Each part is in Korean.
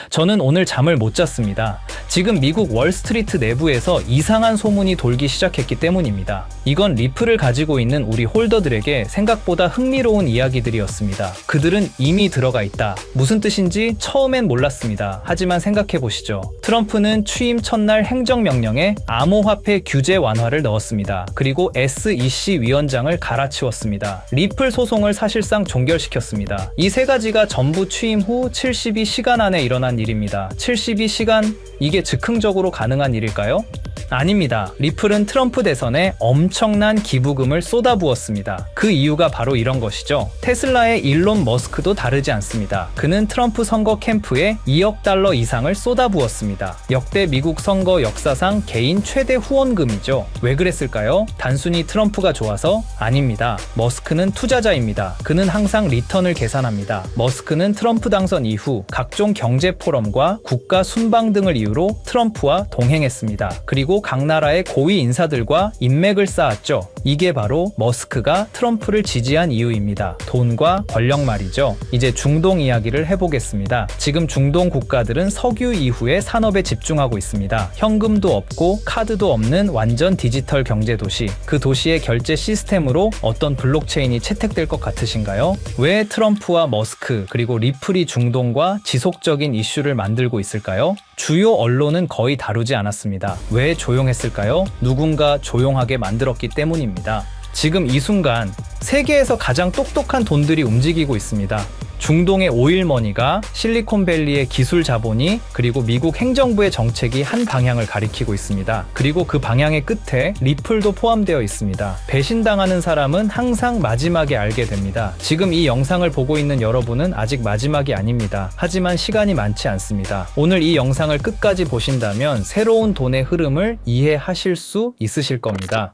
저는 오늘 잠을 못 잤습니다. 지금 미국 월스트리트 내부에서 이상한 소문이 돌기 시작했기 때문입니다. 이건 리플을 가지고 있는 우리 홀더들에게 생각보다 흥미로운 이야기들이었습니다. 그들은 이미 들어가 있다. 무슨 뜻인지 처음엔 몰랐습니다. 하지만 생각해보시죠. 트럼프는 취임 첫날 행정명령에 암호화폐 규제 완화를 넣었습니다. 그리고 SEC 위원장을 갈아치웠습니다. 리플 소송을 사실상 종결시켰습니다. 이 세 가지가 전부 취임 후 72시간 안에 일어난 일입니다. 72시간? 이게 즉흥적으로 가능한 일일까요? 아닙니다. 리플은 트럼프 대선에 엄청난 기부금을 쏟아부었습니다. 그 이유가 바로 이런 것이죠. 테슬라의 일론 머스크도 다르지 않습니다. 그는 트럼프 선거 캠프에 2억 달러 이상을 쏟아부었습니다. 역대 미국 선거 역사상 개인 최대 후원금이죠. 왜 그랬을까요? 단순히 트럼프가 좋아서? 아닙니다. 머스크는 투자자입니다. 그는 항상 리턴을 계산합니다. 머스크는 트럼프 당선 이후 각종 경제 포럼과 국가 순방 등을 이유로 트럼프와 동행했습니다. 그리고 각 나라의 고위 인사들과 인맥을 쌓았죠. 이게 바로 머스크가 트럼프를 지지한 이유입니다. 돈과 권력 말이죠. 이제 중동 이야기를 해보겠습니다. 지금 중동 국가들은 석유 이후의 산업에 집중하고 있습니다. 현금도 없고 카드도 없는 완전 디지털 경제 도시. 그 도시의 결제 시스템으로 어떤 블록체인이 채택될 것 같으신가요? 왜 트럼프와 머스크 그리고 리플이 중동과 지속적인 이슈를 만들고 있을까요? 주요 언론은 거의 다루지 않았습니다. 왜 조용했을까요? 누군가 조용하게 만들었기 때문입니다. 지금 이 순간 세계에서 가장 똑똑한 돈들이 움직이고 있습니다. 중동의 오일머니가 실리콘밸리의 기술 자본이 그리고 미국 행정부의 정책이 한 방향을 가리키고 있습니다. 그리고 그 방향의 끝에 리플도 포함되어 있습니다. 배신당하는 사람은 항상 마지막에 알게 됩니다. 지금 이 영상을 보고 있는 여러분은 아직 마지막이 아닙니다. 하지만 시간이 많지 않습니다. 오늘 이 영상을 끝까지 보신다면 새로운 돈의 흐름을 이해하실 수 있으실 겁니다.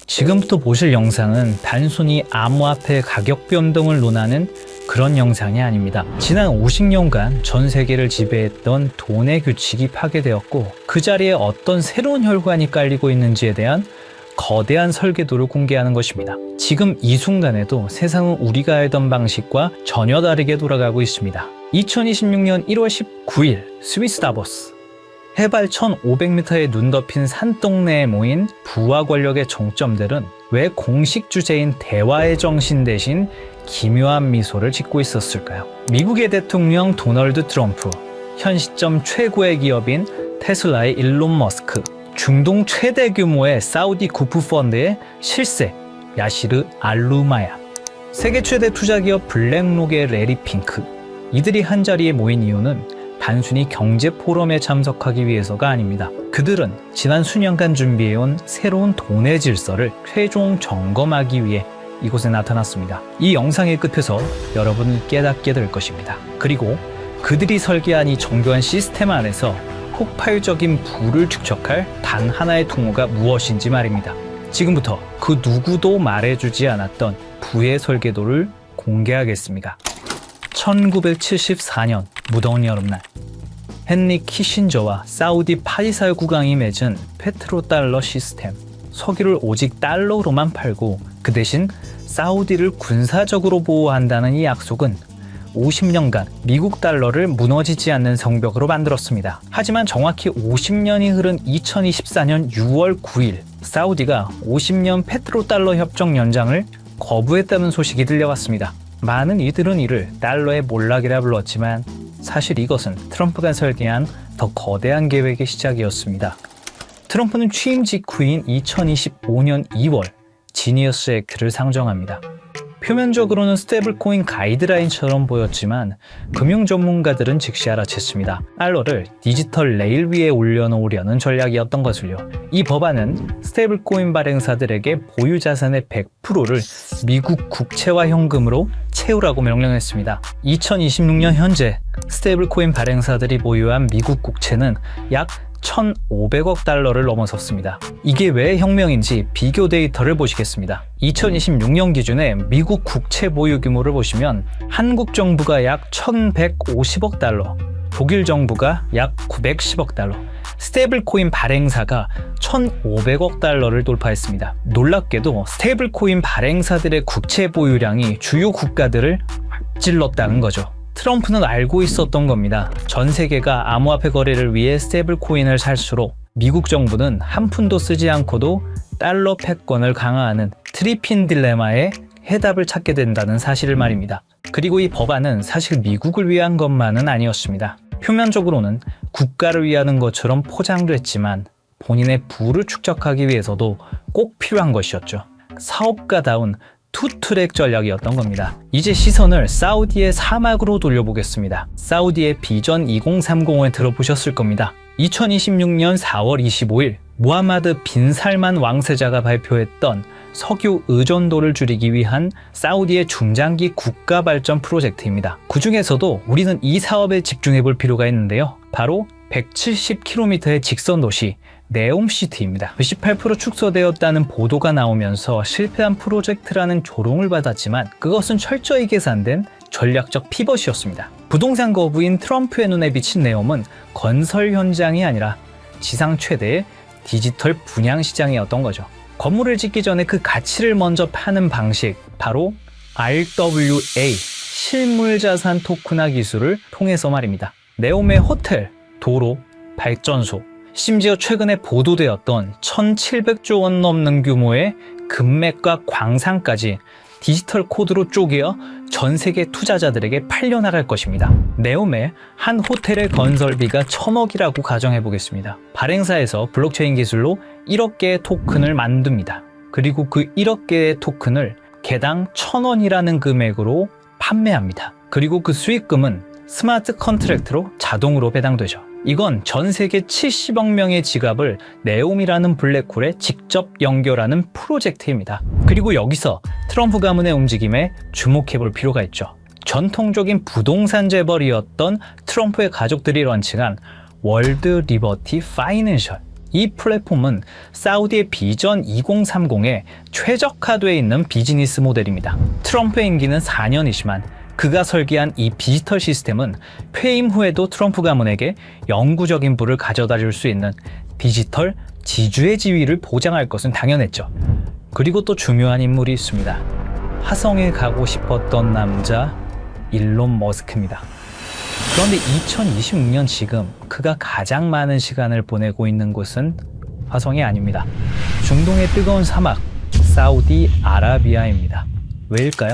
지금부터 보실 영상은 단순히 암호화폐 가격 변동을 논하는 그런 영상이 아닙니다. 지난 50년간 전 세계를 지배했던 돈의 규칙이 파괴되었고 그 자리에 어떤 새로운 혈관이 깔리고 있는지에 대한 거대한 설계도를 공개하는 것입니다. 지금 이 순간에도 세상은 우리가 알던 방식과 전혀 다르게 돌아가고 있습니다. 2026년 1월 19일 스위스 다보스 해발 1500m에 눈 덮인 산동네에 모인 부와 권력의 정점들은 왜 공식 주제인 대화의 정신 대신 기묘한 미소를 짓고 있었을까요? 미국의 대통령 도널드 트럼프, 현 시점 최고의 기업인 테슬라의 일론 머스크, 중동 최대 규모의 사우디 구프 펀드의 실세 야시르 알루마야, 세계 최대 투자기업 블랙록의 레리 핑크. 이들이 한자리에 모인 이유는 단순히 경제 포럼에 참석하기 위해서가 아닙니다. 그들은 지난 수년간 준비해온 새로운 돈의 질서를 최종 점검하기 위해 이곳에 나타났습니다. 이 영상의 끝에서 여러분은 깨닫게 될 것입니다. 그리고 그들이 설계한 이 정교한 시스템 안에서 폭발적인 부를 축적할 단 하나의 통로가 무엇인지 말입니다. 지금부터 그 누구도 말해주지 않았던 부의 설계도를 공개하겠습니다. 1974년 무더운 여름날 헨리 키신저와 사우디 파리사의 국왕이 맺은 페트로달러 시스템. 석유를 오직 달러로만 팔고 그 대신 사우디를 군사적으로 보호한다는 이 약속은 50년간 미국 달러를 무너지지 않는 성벽으로 만들었습니다. 하지만 정확히 50년이 흐른 2024년 6월 9일 사우디가 50년 페트로달러 협정 연장을 거부했다는 소식이 들려왔습니다. 많은 이들은 이를 달러의 몰락이라 불렀지만 사실 이것은 트럼프가 설계한 더 거대한 계획의 시작이었습니다. 트럼프는 취임 직후인 2025년 2월 지니어스 액트를 상정합니다. 표면적으로는 스테이블코인 가이드라인처럼 보였지만 금융 전문가들은 즉시 알아챘습니다. 달러를 디지털 레일 위에 올려놓으려는 전략이었던 것을요. 이 법안은 스테이블코인 발행사들에게 보유 자산의 100%를 미국 국채와 현금으로 채우라고 명령했습니다. 2026년 현재 스테이블코인 발행사들이 보유한 미국 국채는 약 1,500억 달러를 넘어섰습니다. 이게 왜 혁명인지 비교 데이터를 보시겠습니다. 2026년 기준의 미국 국채 보유 규모를 보시면 한국 정부가 약 1,150억 달러, 독일 정부가 약 910억 달러, 스테이블코인 발행사가 1,500억 달러를 돌파했습니다. 놀랍게도 스테이블코인 발행사들의 국채 보유량이 주요 국가들을 앞질렀다는 거죠. 트럼프는 알고 있었던 겁니다. 전 세계가 암호화폐 거래를 위해 스테이블 코인을 살수록 미국 정부는 한 푼도 쓰지 않고도 달러 패권을 강화하는 트리핀 딜레마에 해답을 찾게 된다는 사실을 말입니다. 그리고 이 법안은 사실 미국을 위한 것만은 아니었습니다. 표면적으로는 국가를 위하는 것처럼 포장됐지만 본인의 부를 축적하기 위해서도 꼭 필요한 것이었죠. 사업가다운 투트랙 전략이었던 겁니다. 이제 시선을 사우디의 사막으로 돌려보겠습니다. 사우디의 비전 2030을 들어보셨을 겁니다. 2026년 4월 25일 무하마드 빈 살만 왕세자가 발표했던 석유 의존도를 줄이기 위한 사우디의 중장기 국가 발전 프로젝트입니다. 그 중에서도 우리는 이 사업에 집중해 볼 필요가 있는데요. 바로 170km의 직선 도시 네옴시티입니다. 18% 축소되었다는 보도가 나오면서 실패한 프로젝트라는 조롱을 받았지만 그것은 철저히 계산된 전략적 피벗이었습니다. 부동산 거부인 트럼프의 눈에 비친 네옴은 건설 현장이 아니라 지상 최대의 디지털 분양 시장이었던 거죠. 건물을 짓기 전에 그 가치를 먼저 파는 방식, 바로 RWA, 실물자산 토큰화 기술을 통해서 말입니다. 네옴의 호텔, 도로, 발전소, 심지어 최근에 보도되었던 1,700조 원 넘는 규모의 금맥과 광산까지 디지털 코드로 쪼개어 전 세계 투자자들에게 팔려나갈 것입니다. 네옴의 한 호텔의 건설비가 1,000억이라고 가정해 보겠습니다. 발행사에서 블록체인 기술로 1억 개의 토큰을 만듭니다. 그리고 그 1억 개의 토큰을 개당 1,000원이라는 금액으로 판매합니다. 그리고 그 수익금은 스마트 컨트랙트로 자동으로 배당되죠. 이건 전 세계 70억 명의 지갑을 네옴이라는 블랙홀에 직접 연결하는 프로젝트입니다. 그리고 여기서 트럼프 가문의 움직임에 주목해 볼 필요가 있죠. 전통적인 부동산 재벌이었던 트럼프의 가족들이 런칭한 월드 리버티 파이낸셜. 이 플랫폼은 사우디의 비전 2030에 최적화되어 있는 비즈니스 모델입니다. 트럼프의 임기는 4년이지만 그가 설계한 이 디지털 시스템은 퇴임 후에도 트럼프 가문에게 영구적인 부를 가져다 줄 수 있는 디지털 지주의 지위를 보장할 것은 당연했죠. 그리고 또 중요한 인물이 있습니다. 화성에 가고 싶었던 남자 일론 머스크입니다. 그런데 2026년 지금 그가 가장 많은 시간을 보내고 있는 곳은 화성이 아닙니다. 중동의 뜨거운 사막 사우디아라비아입니다. 왜일까요?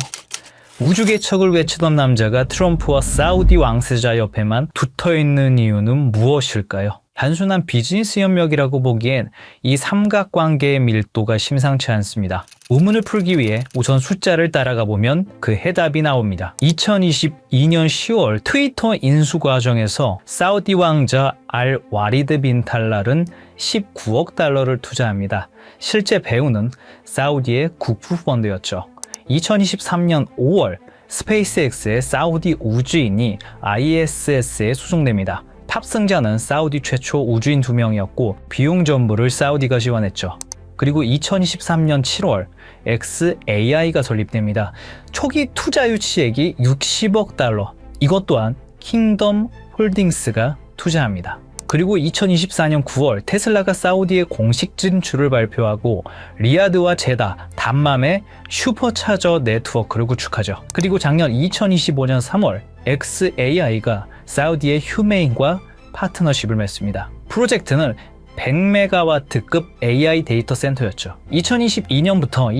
우주 개척을 외치던 남자가 트럼프와 사우디 왕세자 옆에만 붙어있는 이유는 무엇일까요? 단순한 비즈니스 협력이라고 보기엔 이 삼각관계의 밀도가 심상치 않습니다. 의문을 풀기 위해 우선 숫자를 따라가 보면 그 해답이 나옵니다. 2022년 10월 트위터 인수 과정에서 사우디 왕자 알 와리드 빈 탈랄은 19억 달러를 투자합니다. 실제 배우는 사우디의 국부 펀드였죠. 2023년 5월 스페이스X의 사우디 우주인이 ISS에 수송됩니다. 탑승자는 사우디 최초 우주인 2명이었고 비용 전부를 사우디가 지원했죠. 그리고 2023년 7월 xAI가 설립됩니다. 초기 투자 유치액이 60억 달러. 이것 또한 킹덤 홀딩스가 투자합니다. 그리고 2024년 9월 테슬라가 사우디의 공식 진출을 발표하고 리야드와 제다, 담맘의 슈퍼차저 네트워크를 구축하죠. 그리고 작년 2025년 3월 xAI가 사우디의 휴메인과 파트너십을 맺습니다. 프로젝트는 100메가와트급 AI 데이터 센터였죠. 2022년부터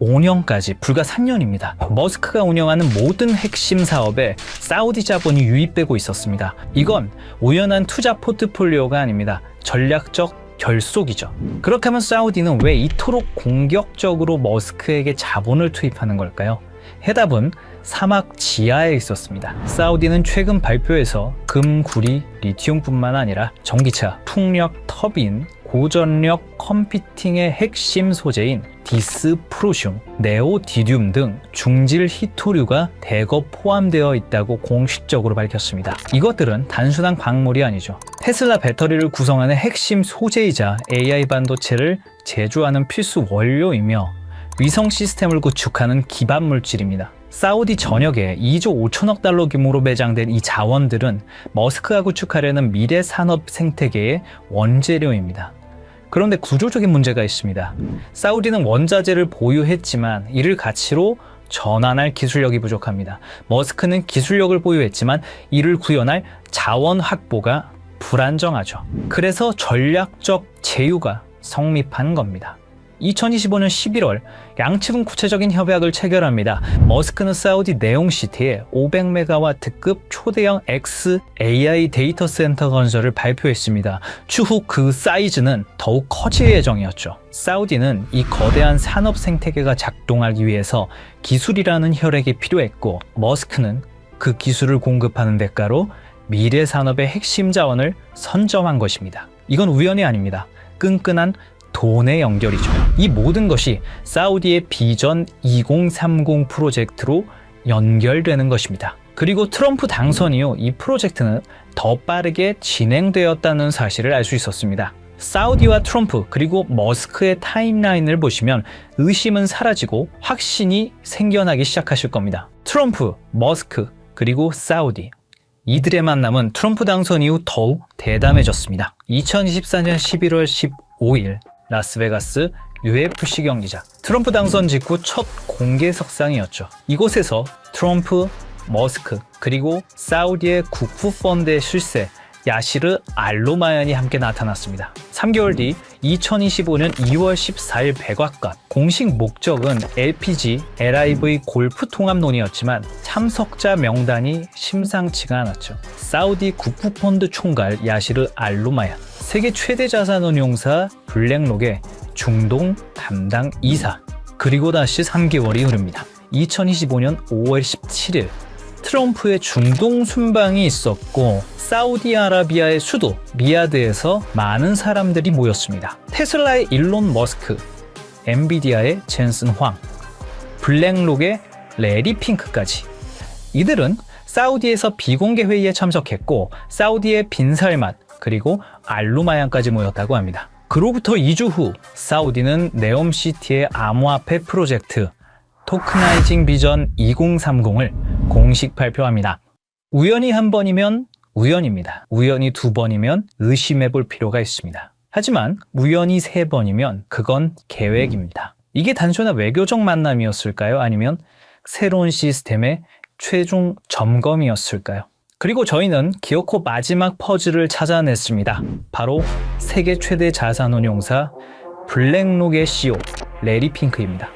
2025년까지 불과 3년입니다. 머스크가 운영하는 모든 핵심 사업에 사우디 자본이 유입되고 있었습니다. 이건 우연한 투자 포트폴리오가 아닙니다. 전략적 결속이죠. 그렇게 하면 사우디는 왜 이토록 공격적으로 머스크에게 자본을 투입하는 걸까요? 해답은 사막 지하에 있었습니다. 사우디는 최근 발표에서 금, 구리, 리튬뿐만 아니라 전기차, 풍력, 터빈, 고전력 컴퓨팅의 핵심 소재인 디스프로슘, 네오디듐 등 중질 히토류가 대거 포함되어 있다고 공식적으로 밝혔습니다. 이것들은 단순한 광물이 아니죠. 테슬라 배터리를 구성하는 핵심 소재이자 AI 반도체를 제조하는 필수 원료이며 위성 시스템을 구축하는 기반 물질입니다. 사우디 전역에 2조 5천억 달러 규모로 매장된 이 자원들은 머스크가 구축하려는 미래 산업 생태계의 원재료입니다. 그런데 구조적인 문제가 있습니다. 사우디는 원자재를 보유했지만 이를 가치로 전환할 기술력이 부족합니다. 머스크는 기술력을 보유했지만 이를 구현할 자원 확보가 불안정하죠. 그래서 전략적 제휴가 성립한 겁니다. 2025년 11월 양측은 구체적인 협약을 체결합니다. 머스크는 사우디 네옴시티에 500메가와트급 초대형 XAI 데이터 센터 건설을 발표했습니다. 추후 그 사이즈는 더욱 커질 예정이었죠. 사우디는 이 거대한 산업 생태계가 작동하기 위해서 기술이라는 혈액이 필요했고, 머스크는 그 기술을 공급하는 대가로 미래 산업의 핵심 자원을 선점한 것입니다. 이건 우연이 아닙니다. 끈끈한 돈의 연결이죠. 이 모든 것이 사우디의 비전 2030 프로젝트로 연결되는 것입니다. 그리고 트럼프 당선 이후 이 프로젝트는 더 빠르게 진행되었다는 사실을 알 수 있었습니다. 사우디와 트럼프 그리고 머스크의 타임라인을 보시면 의심은 사라지고 확신이 생겨나기 시작하실 겁니다. 트럼프, 머스크, 그리고 사우디. 이들의 만남은 트럼프 당선 이후 더욱 대담해졌습니다. 2024년 11월 15일 라스베가스 UFC 경기장. 트럼프 당선 직후 첫 공개 석상이었죠. 이곳에서 트럼프, 머스크, 그리고 사우디의 국부 펀드의 실세 야시르 알로마얀이 함께 나타났습니다. 3개월 뒤 2025년 2월 14일 백악관. 공식 목적은 LPG, LIV 골프 통합론이었지만 참석자 명단이 심상치가 않았죠. 사우디 국부 펀드 총괄 야시르 알로마얀, 세계 최대 자산운용사 블랙록의 중동 담당 이사, 그리고 다시 3개월이 흐릅니다. 2025년 5월 17일 트럼프의 중동 순방이 있었고 사우디아라비아의 수도 리야드에서 많은 사람들이 모였습니다. 테슬라의 일론 머스크, 엔비디아의 젠슨 황, 블랙록의 레리 핑크까지. 이들은 사우디에서 비공개 회의에 참석했고 사우디의 빈살맛 그리고 알루마얀까지 모였다고 합니다. 그로부터 2주 후 사우디는 네옴시티의 암호화폐 프로젝트 토크나이징 비전 2030을 공식 발표합니다. 우연히 한 번이면 우연입니다. 우연히 두 번이면 의심해 볼 필요가 있습니다. 하지만 우연히 세 번이면 그건 계획입니다. 이게 단순한 외교적 만남이었을까요? 아니면 새로운 시스템의 최종 점검이었을까요? 그리고 저희는 기어코 마지막 퍼즐을 찾아냈습니다. 바로 세계 최대 자산운용사 블랙록의 CEO 레리 핑크입니다.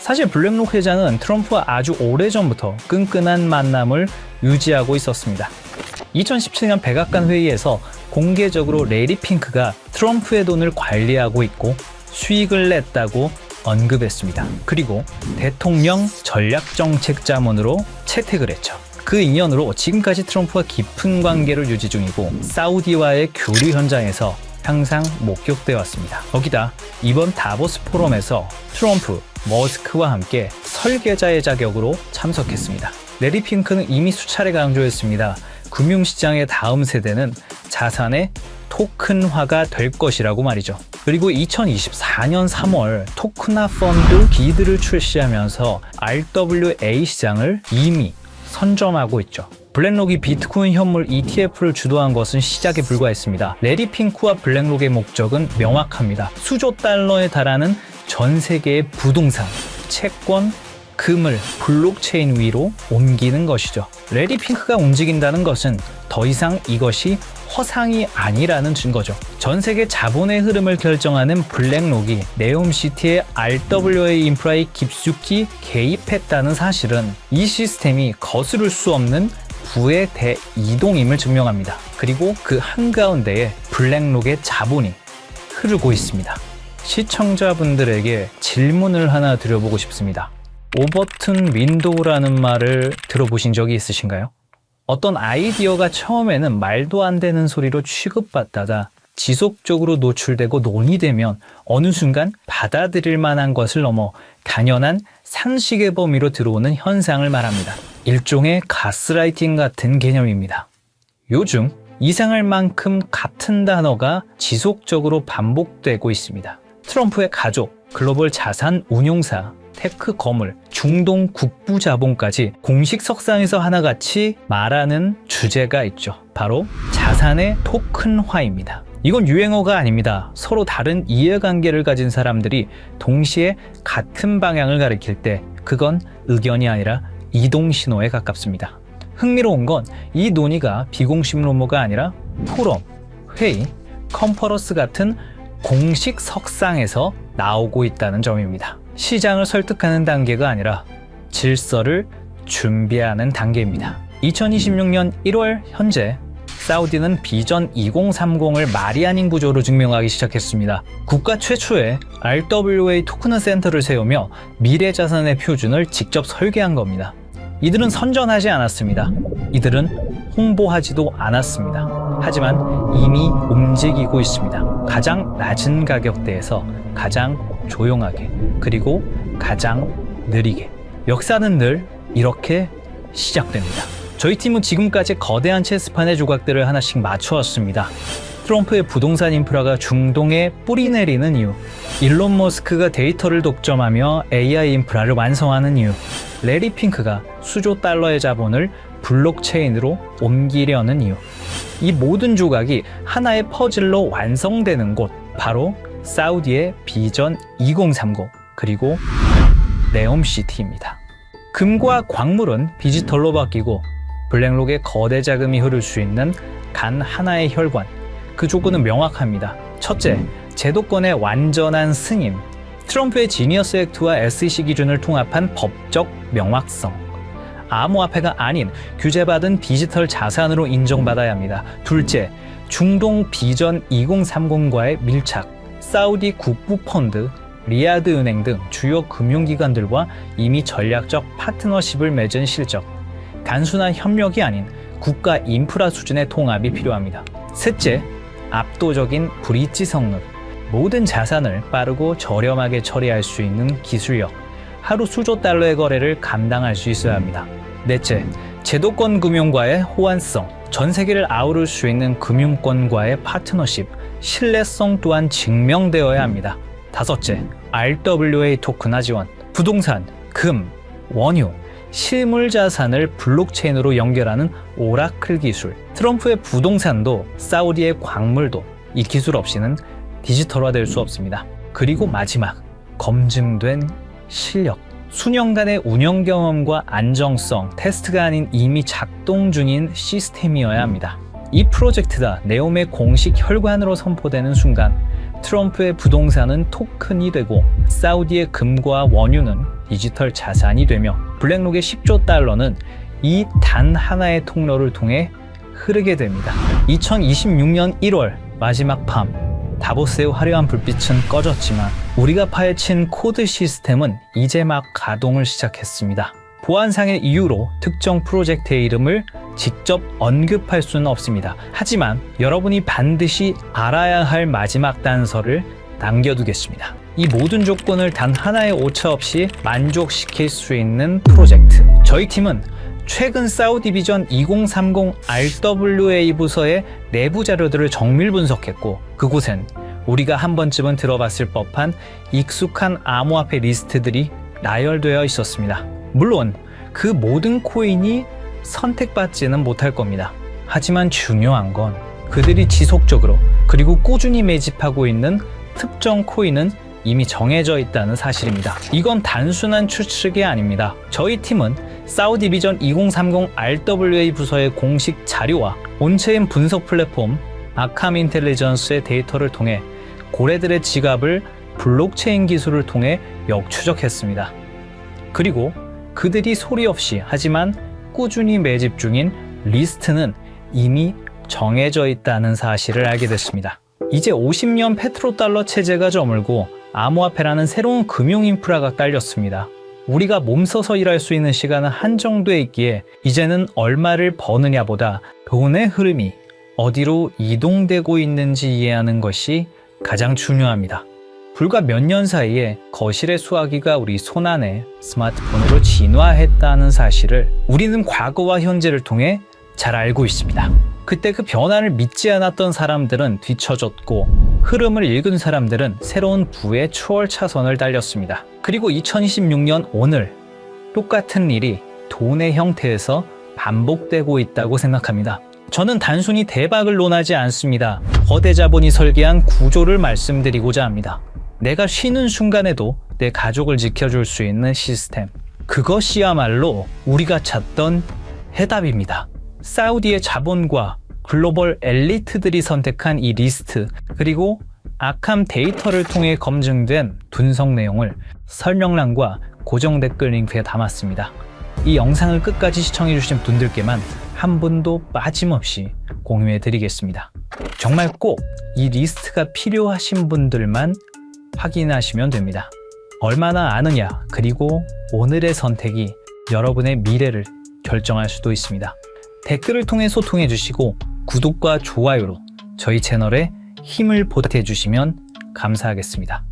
사실 블랙록 회장은 트럼프와 아주 오래전부터 끈끈한 만남을 유지하고 있었습니다. 2017년 백악관 회의에서 공개적으로 레리 핑크가 트럼프의 돈을 관리하고 있고 수익을 냈다고 언급했습니다. 그리고 대통령 전략정책자문으로 채택을 했죠. 그 인연으로 지금까지 트럼프와 깊은 관계를 유지 중이고 사우디와의 교류 현장에서 항상 목격되어 왔습니다. 거기다 이번 다보스 포럼에서 트럼프, 머스크와 함께 설계자의 자격으로 참석했습니다. 레리 핑크는 이미 수차례 강조했습니다. 금융시장의 다음 세대는 자산의 토큰화가 될 것이라고 말이죠. 그리고 2024년 3월 토크나 펀드 기드를 출시하면서 RWA 시장을 이미 선점하고 있죠. 블랙록이 비트코인 현물 ETF를 주도한 것은 시작에 불과했습니다. 레리 핑크와 블랙록의 목적은 명확합니다. 수조 달러에 달하는 전 세계의 부동산, 채권, 금을 블록체인 위로 옮기는 것이죠. 레리 핑크가 움직인다는 것은 더 이상 이것이 허상이 아니라는 증거죠. 전 세계 자본의 흐름을 결정하는 블랙록이 네옴시티의 RWA 인프라에 깊숙이 개입했다는 사실은 이 시스템이 거스를 수 없는 부의 대이동임을 증명합니다. 그리고 그 한가운데에 블랙록의 자본이 흐르고 있습니다. 시청자분들에게 질문을 하나 드려보고 싶습니다. 오버튼 윈도우라는 말을 들어보신 적이 있으신가요? 어떤 아이디어가 처음에는 말도 안 되는 소리로 취급받다가 지속적으로 노출되고 논의되면 어느 순간 받아들일 만한 것을 넘어 당연한 상식의 범위로 들어오는 현상을 말합니다. 일종의 가스라이팅 같은 개념입니다. 요즘 이상할 만큼 같은 단어가 지속적으로 반복되고 있습니다. 트럼프의 가족, 글로벌 자산 운용사, 테크 거물, 중동 국부 자본까지 공식 석상에서 하나같이 말하는 주제가 있죠. 바로 자산의 토큰화입니다. 이건 유행어가 아닙니다. 서로 다른 이해관계를 가진 사람들이 동시에 같은 방향을 가리킬 때 그건 의견이 아니라 이동신호에 가깝습니다. 흥미로운 건 이 논의가 비공식 루머가 아니라 포럼, 회의, 컨퍼런스 같은 공식 석상에서 나오고 있다는 점입니다. 시장을 설득하는 단계가 아니라 질서를 준비하는 단계입니다. 2026년 1월 현재 사우디는 비전 2030을 말이 아닌 구조로 증명하기 시작했습니다. 국가 최초의 RWA 토큰 센터를 세우며 미래 자산의 표준을 직접 설계한 겁니다. 이들은 선전하지 않았습니다. 이들은 홍보하지도 않았습니다. 하지만 이미 움직이고 있습니다. 가장 낮은 가격대에서 가장 조용하게, 그리고 가장 느리게. 역사는 늘 이렇게 시작됩니다. 저희 팀은 지금까지 거대한 체스판의 조각들을 하나씩 맞춰왔습니다. 트럼프의 부동산 인프라가 중동에 뿌리 내리는 이유, 일론 머스크가 데이터를 독점하며 AI 인프라를 완성하는 이유, 레리 핑크가 수조 달러의 자본을 블록체인으로 옮기려는 이유. 이 모든 조각이 하나의 퍼즐로 완성되는 곳, 바로 사우디의 비전 2030, 그리고 네옴시티입니다. 금과 광물은 디지털로 바뀌고 블랙록에 거대 자금이 흐를 수 있는 단 하나의 혈관, 그 조건은 명확합니다. 첫째, 제도권의 완전한 승인. 트럼프의 지니어스 액트와 SEC 기준을 통합한 법적 명확성. 암호화폐가 아닌 규제받은 디지털 자산으로 인정받아야 합니다. 둘째, 중동 비전 2030과의 밀착. 사우디 국부펀드, 리야드 은행 등 주요 금융기관들과 이미 전략적 파트너십을 맺은 실적. 단순한 협력이 아닌 국가 인프라 수준의 통합이 필요합니다. 셋째, 압도적인 브릿지 성능. 모든 자산을 빠르고 저렴하게 처리할 수 있는 기술력. 하루 수조 달러의 거래를 감당할 수 있어야 합니다. 넷째, 제도권 금융과의 호환성. 전 세계를 아우를 수 있는 금융권과의 파트너십. 신뢰성 또한 증명되어야 합니다. 다섯째, RWA 토큰화 지원. 부동산, 금, 원유, 실물 자산을 블록체인으로 연결하는 오라클 기술. 트럼프의 부동산도 사우디의 광물도 이 기술 없이는 디지털화될 수 없습니다. 그리고 마지막, 검증된 실력. 수년간의 운영 경험과 안정성, 테스트가 아닌 이미 작동 중인 시스템이어야 합니다. 이 프로젝트가 네옴의 공식 혈관으로 선포되는 순간 트럼프의 부동산은 토큰이 되고 사우디의 금과 원유는 디지털 자산이 되며 블랙록의 10조 달러는 이 단 하나의 통로를 통해 흐르게 됩니다. 2026년 1월 마지막 밤, 다보스의 화려한 불빛은 꺼졌지만 우리가 파헤친 코드 시스템은 이제 막 가동을 시작했습니다. 보안상의 이유로 특정 프로젝트의 이름을 직접 언급할 수는 없습니다. 하지만 여러분이 반드시 알아야 할 마지막 단서를 남겨두겠습니다. 이 모든 조건을 단 하나의 오차 없이 만족시킬 수 있는 프로젝트. 저희 팀은 최근 사우디 비전 2030 RWA 부서의 내부 자료들을 정밀 분석했고, 그곳엔 우리가 한 번쯤은 들어봤을 법한 익숙한 암호화폐 리스트들이 나열되어 있었습니다. 물론 그 모든 코인이 선택받지는 못할 겁니다. 하지만 중요한 건 그들이 지속적으로 그리고 꾸준히 매집하고 있는 특정 코인은 이미 정해져 있다는 사실입니다. 이건 단순한 추측이 아닙니다. 저희 팀은 사우디 비전 2030 RWA 부서의 공식 자료와 온체인 분석 플랫폼 아캄 인텔리전스의 데이터를 통해 고래들의 지갑을 블록체인 기술을 통해 역추적했습니다. 그리고 그들이 소리 없이 하지만 꾸준히 매집 중인 리스트는 이미 정해져 있다는 사실을 알게 됐습니다. 이제 50년 페트로달러 체제가 저물고 암호화폐라는 새로운 금융 인프라가 깔렸습니다. 우리가 몸서서 일할 수 있는 시간은 한정돼 있기에 이제는 얼마를 버느냐보다 돈의 흐름이 어디로 이동되고 있는지 이해하는 것이 가장 중요합니다. 불과 몇 년 사이에 거실의 수화기가 우리 손안에 스마트폰으로 진화했다는 사실을 우리는 과거와 현재를 통해 잘 알고 있습니다. 그때 그 변화를 믿지 않았던 사람들은 뒤처졌고 흐름을 읽은 사람들은 새로운 부의 추월 차선을 달렸습니다. 그리고 2026년 오늘 똑같은 일이 돈의 형태에서 반복되고 있다고 생각합니다. 저는 단순히 대박을 논하지 않습니다. 거대 자본이 설계한 구조를 말씀드리고자 합니다. 내가 쉬는 순간에도 내 가족을 지켜줄 수 있는 시스템. 그것이야말로 우리가 찾던 해답입니다. 사우디의 자본과 글로벌 엘리트들이 선택한 이 리스트, 그리고 아캄 데이터를 통해 검증된 분석 내용을 설명란과 고정 댓글 링크에 담았습니다. 이 영상을 끝까지 시청해주신 분들께만 한 분도 빠짐없이 공유해드리겠습니다. 정말 꼭 이 리스트가 필요하신 분들만 확인하시면 됩니다. 얼마나 아느냐, 그리고 오늘의 선택이 여러분의 미래를 결정할 수도 있습니다. 댓글을 통해 소통해 주시고 구독과 좋아요로 저희 채널에 힘을 보태주시면 감사하겠습니다.